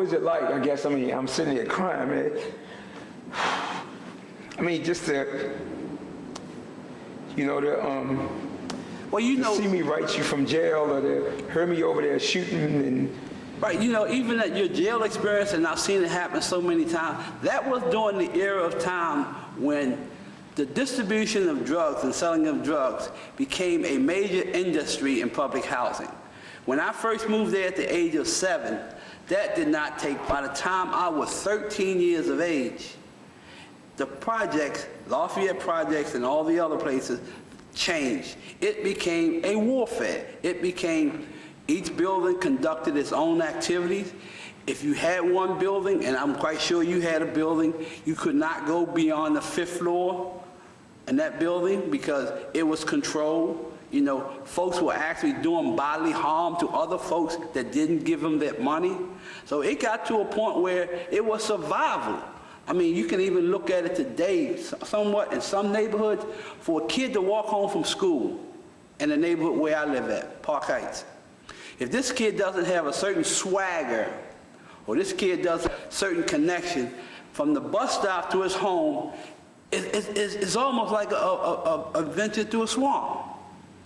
was it like? I guess, I mean, I'm sitting here crying, man. I mean, just to, you know, well, you know, to see me write you from jail, or to hear me over there shooting and. Right, you know, even at your jail experience, and I've seen it happen so many times, that was during the era of time when the distribution of drugs and selling of drugs became a major industry in public housing. When I first moved there at the age of 7, that did not take, by the time I was 13 years of age, the projects, Lafayette projects and all the other places changed. It became a warfare. It became, each building conducted its own activities. If you had one building, and I'm quite sure you had a building, you could not go beyond the 5th floor in that building because it was controlled. You know, folks were actually doing bodily harm to other folks that didn't give them that money. So it got to a point where it was survival. I mean, you can even look at it today, somewhat in some neighborhoods, for a kid to walk home from school in the neighborhood where I live at, Park Heights. If this kid doesn't have a certain swagger, or this kid does a certain connection from the bus stop to his home, it's almost like a venture through a swamp.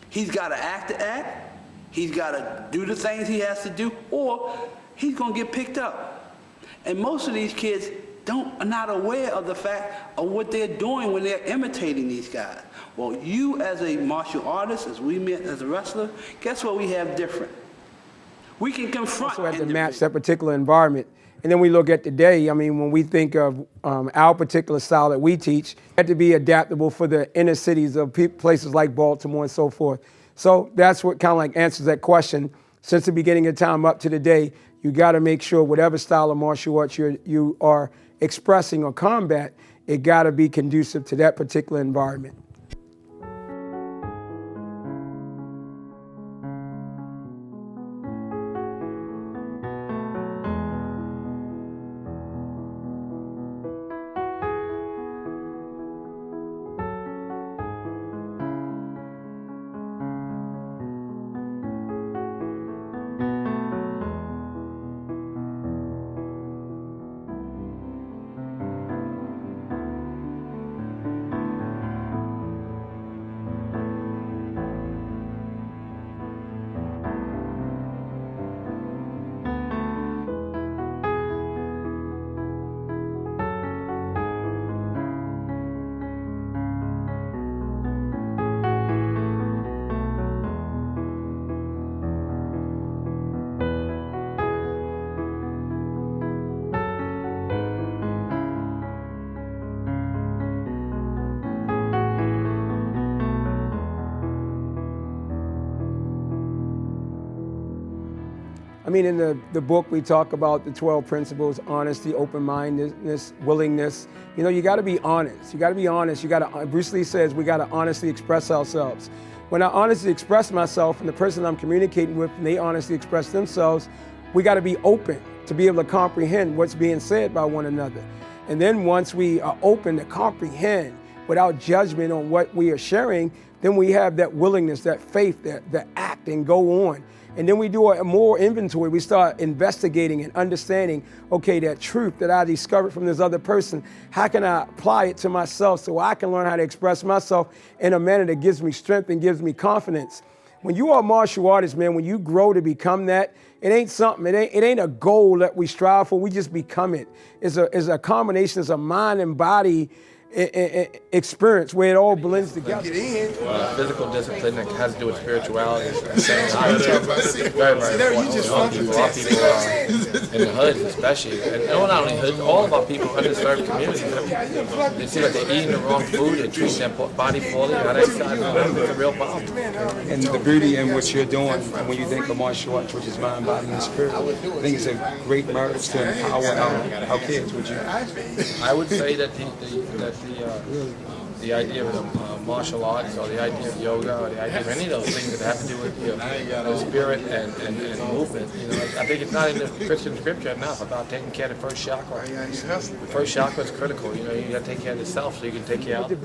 He's got to act the act, he's got to do the things he has to do, or he's going to get picked up. And most of these kids are not aware of the fact of what they're doing when they're imitating these guys. Well, you as a martial artist, as we met as a wrestler, guess what we have different? We can confront. Also have to match that particular environment. And then we look at today, I mean, when we think of our particular style that we teach, it had to be adaptable for the inner cities of places like Baltimore and so forth. So that's what kind of like answers that question. Since the beginning of time up to today, you got to make sure whatever style of martial arts you are expressing or combat, it got to be conducive to that particular environment. I mean, in the book, we talk about the 12 principles: honesty, open-mindedness, willingness. You know, you got to be honest. You got to be honest. Bruce Lee says we got to honestly express ourselves. When I honestly express myself and the person I'm communicating with, and they honestly express themselves, we got to be open to be able to comprehend what's being said by one another. And then once we are open to comprehend without judgment on what we are sharing, then we have that willingness, that faith, that act and go on. And then we do a more inventory. We start investigating and understanding, okay, that truth that I discovered from this other person, how can I apply it to myself so I can learn how to express myself in a manner that gives me strength and gives me confidence. When you are a martial artist, man, when you grow to become that, it ain't something, it ain't a goal that we strive for, we just become it. It's a combination, it's a mind and body experience where it all blends together. Physical discipline that has to do with spirituality is the same time. Very, very important. A lot of people in the hoods especially, and not only hoods, all of our people in underserved communities, they see that they're eating the wrong food, they're treating their body poorly, not exercising, it's a real problem. And the beauty in what you're doing, when you think of martial arts, which is mind, body, and spirit, I think it's a great marriage to empower our kids. Would you? I would say that the idea of martial arts, or the idea of yoga, or the idea of any of those things that have to do with spirit and movement. You know, I think it's not in the Christian scripture enough about taking care of the first chakra. The first chakra is critical. You know, you got to take care of yourself so you can take care of others.